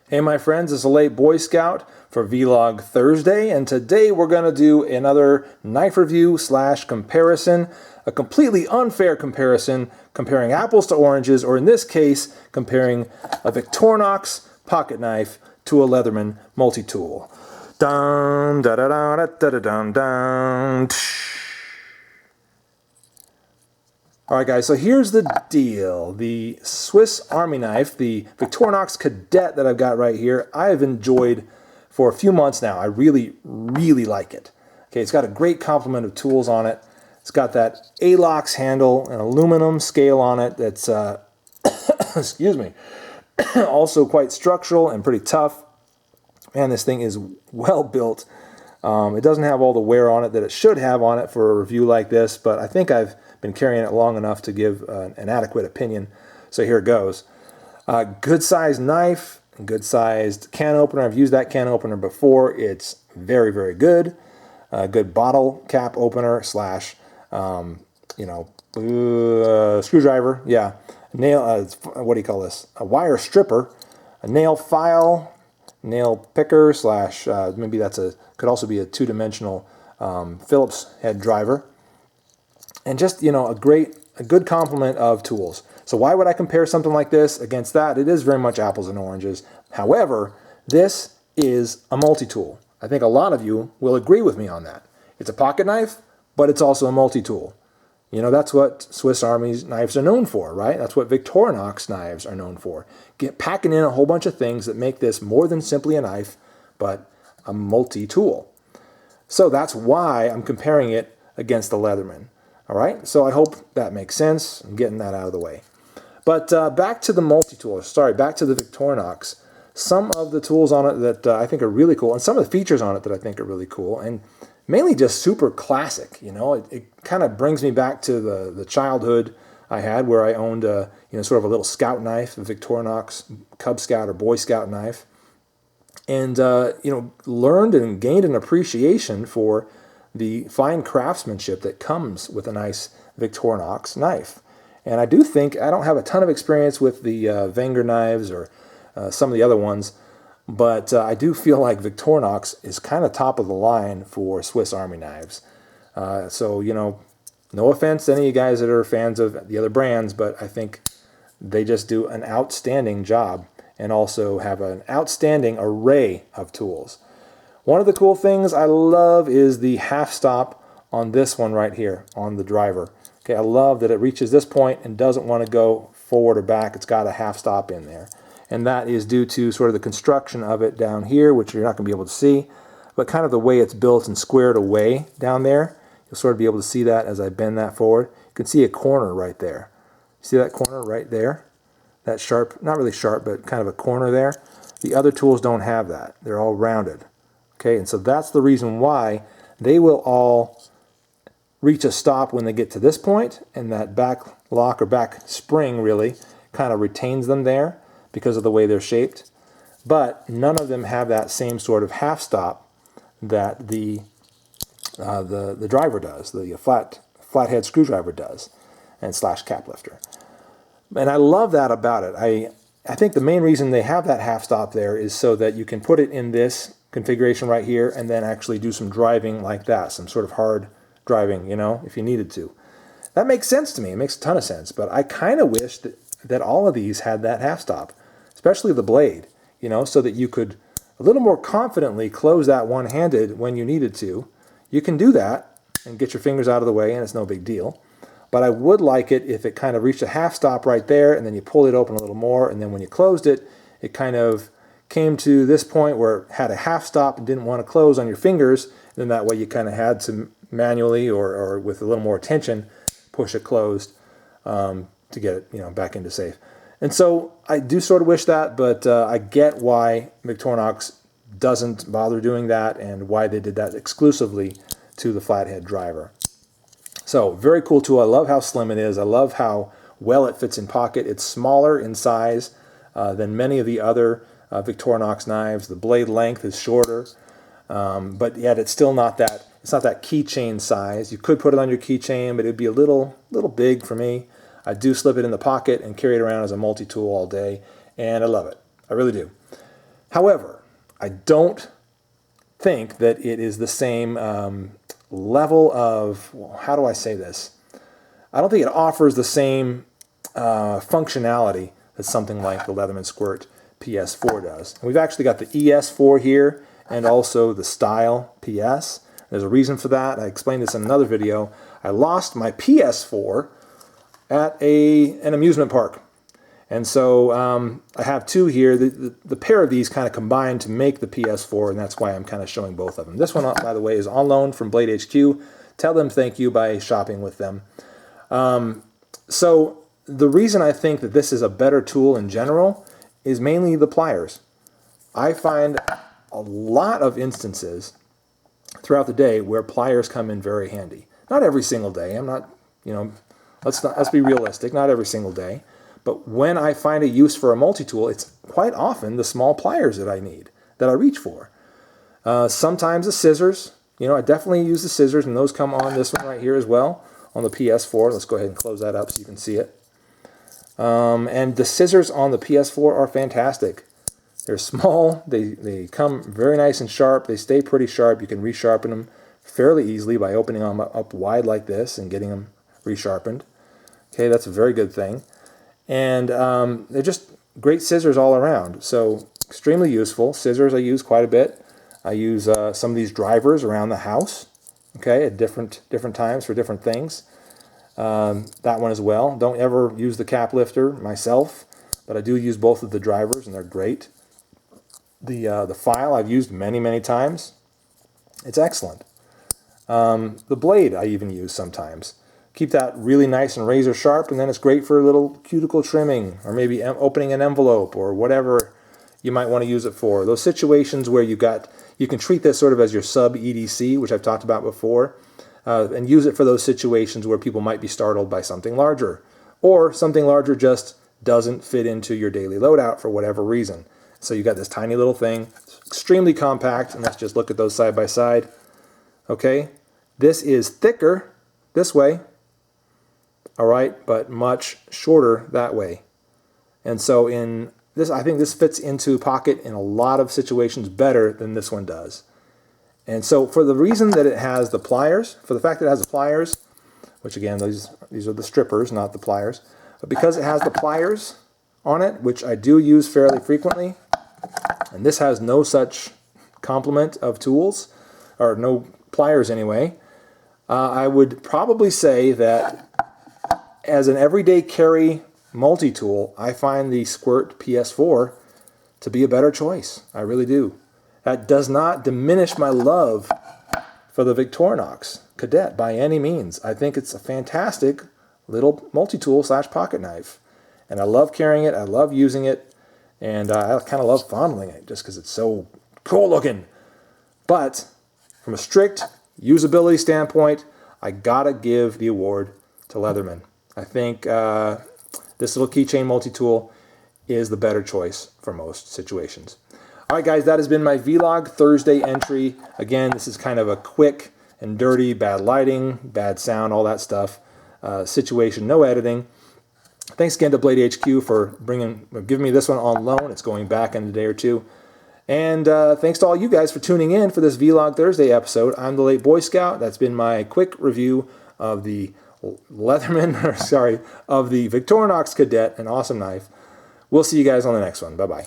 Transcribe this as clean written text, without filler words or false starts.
Hey my friends, it's a late Boy Scout for Vlog Thursday, and today we're going to do another knife review slash comparison, a completely unfair comparison, comparing apples to oranges, or in this case, comparing a Victorinox pocket knife to a Leatherman multi-tool. Dun, da da da da da da dun, dun. Alright guys, so here's the deal. The Swiss Army knife, the Victorinox Cadet that I've got right here, I have enjoyed for a few months now. I really, really like it. Okay, it's got a great complement of tools on it. It's got that A-LOX handle, an aluminum scale on it that's, excuse me, also quite structural and pretty tough. Man, this thing is well built. It doesn't have all the wear on it that it should have on it for a review like this, but I think I've been carrying it long enough to give an adequate opinion. So here it goes. Good sized knife, good sized can opener. I've used that can opener before. It's very, very good. Good bottle cap opener slash, screwdriver. Yeah, nail. What do you call this? A wire stripper, a nail file, nail picker slash. Maybe that's could also be a two-dimensional Phillips head driver. And just, a good complement of tools. So why would I compare something like this against that? It is very much apples and oranges. However, this is a multi-tool. I think a lot of you will agree with me on that. It's a pocket knife, but it's also a multi-tool. That's what Swiss Army knives are known for, right? That's what Victorinox knives are known for. Packing in a whole bunch of things that make this more than simply a knife, but a multi-tool. So that's why I'm comparing it against the Leatherman. All right, so I hope that makes sense. I'm getting that out of the way. But back to the multi-tool, back to the Victorinox. Some of the tools on it that I think are really cool, and some of the features on it that I think are really cool, and mainly just super classic. It kind of brings me back to the childhood I had where I owned sort of a little scout knife, a Victorinox Cub Scout or Boy Scout knife, and learned and gained an appreciation for the fine craftsmanship that comes with a nice Victorinox knife. And I do think, I don't have a ton of experience with the Wenger knives or some of the other ones, but I do feel like Victorinox is kind of top of the line for Swiss Army knives. So, no offense to any of you guys that are fans of the other brands, but I think they just do an outstanding job and also have an outstanding array of tools. One of the cool things I love is the half stop on this one right here on the driver. Okay, I love that it reaches this point and doesn't want to go forward or back. It's got a half stop in there. And that is due to sort of the construction of it down here, which you're not going to be able to see, but kind of the way it's built and squared away down there. You'll sort of be able to see that as I bend that forward. You can see a corner right there. See that corner right there? That sharp, not really sharp, but kind of a corner there. The other tools don't have that. They're all rounded. Okay, and so that's the reason why they will all reach a stop when they get to this point, and that back lock or back spring really kind of retains them there because of the way they're shaped. But none of them have that same sort of half stop that the driver does, the flathead screwdriver does, and slash cap lifter. And I love that about it. I think the main reason they have that half stop there is so that you can put it in this configuration right here and then actually do some driving like that, some sort of hard driving, if you needed to. That makes sense to me. It makes a ton of sense, but I kind of wish that all of these had that half stop, especially the blade, so that you could a little more confidently close that one-handed when you needed to. You can do that and get your fingers out of the way and it's no big deal. But I would like it if it kind of reached a half stop right there and then you pull it open a little more, and then when you closed it, it kind of came to this point where it had a half stop and didn't want to close on your fingers. Then that way you kind of had to manually or with a little more attention push it closed to get it back into safe. And so I do sort of wish that, but I get why Victorinox doesn't bother doing that and why they did that exclusively to the flathead driver. So very cool tool. I love how slim it is. I love how well it fits in pocket. It's smaller in size than many of the other Victorinox knives. The blade length is shorter, but yet it's still not that. It's not that keychain size. You could put it on your keychain, but it'd be a little big for me. I do slip it in the pocket and carry it around as a multi-tool all day, and I love it. I really do. However, I don't think that it is the same level of, well, how do I say this? I don't think it offers the same functionality that something like the Leatherman Squirt PS4 does. And we've actually got the ES4 here and also the Style PS. There's a reason for that. I explained this in another video. I lost my PS4 at an amusement park. And so I have two here. The pair of these kind of combine to make the PS4, and that's why I'm kind of showing both of them. This one, by the way, is on loan from Blade HQ. Tell them thank you by shopping with them. So the reason I think that this is a better tool in general is mainly the pliers. I find a lot of instances throughout the day where pliers come in very handy. Not every single day. I'm not, you know, let's be realistic. Not every single day. But when I find a use for a multi-tool, it's quite often the small pliers that I need, that I reach for. Sometimes the scissors. You know, I definitely use the scissors, and those come on this one right here as well, on the PS4. Let's go ahead and close that up so you can see it. And the scissors on the PS4 are fantastic. They're small. They come very nice and sharp. They stay pretty sharp. You can resharpen them fairly easily by opening them up wide like this and getting them resharpened. Okay, that's a very good thing. And they're just great scissors all around. So extremely useful. Scissors I use quite a bit. I use some of these drivers around the house, okay, at different times for different things. That one as well. Don't ever use the cap lifter myself, but I do use both of the drivers, and they're great. The file I've used many times. It's excellent. The blade I even use sometimes. Keep that really nice and razor sharp, and then it's great for a little cuticle trimming, or maybe opening an envelope, or whatever you might want to use it for. Those situations where you can treat this sort of as your sub EDC, which I've talked about before, and use it for those situations where people might be startled by something larger, or something larger just doesn't fit into your daily loadout for whatever reason. So you got this tiny little thing, extremely compact, and let's just look at those side by side. Okay, this is thicker this way, all right, but much shorter that way. And so in this, I think this fits into pocket in a lot of situations better than this one does. And so for the reason that it has the pliers, for the fact that it has the pliers, which again, these are the strippers, not the pliers, but because it has the pliers on it, which I do use fairly frequently, and this has no such complement of tools, or no pliers anyway, I would probably say that as an everyday carry multi-tool, I find the Squirt PS4 to be a better choice. I really do. That does not diminish my love for the Victorinox Cadet by any means. I think it's a fantastic little multi-tool / pocket knife. And I love carrying it, I love using it, and I kind of love fondling it just because it's so cool looking. But from a strict usability standpoint, I gotta give the award to Leatherman. I think this little keychain multi-tool is the better choice for most situations. All right, guys, that has been my Vlog Thursday entry. Again, this is kind of a quick and dirty, bad lighting, bad sound, all that stuff situation, no editing. Thanks again to Blade HQ for giving me this one on loan. It's going back in a day or two. And thanks to all you guys for tuning in for this Vlog Thursday episode. I'm the Late Boy Scout. That's been my quick review of the of the Victorinox Cadet, an awesome knife. We'll see you guys on the next one. Bye-bye.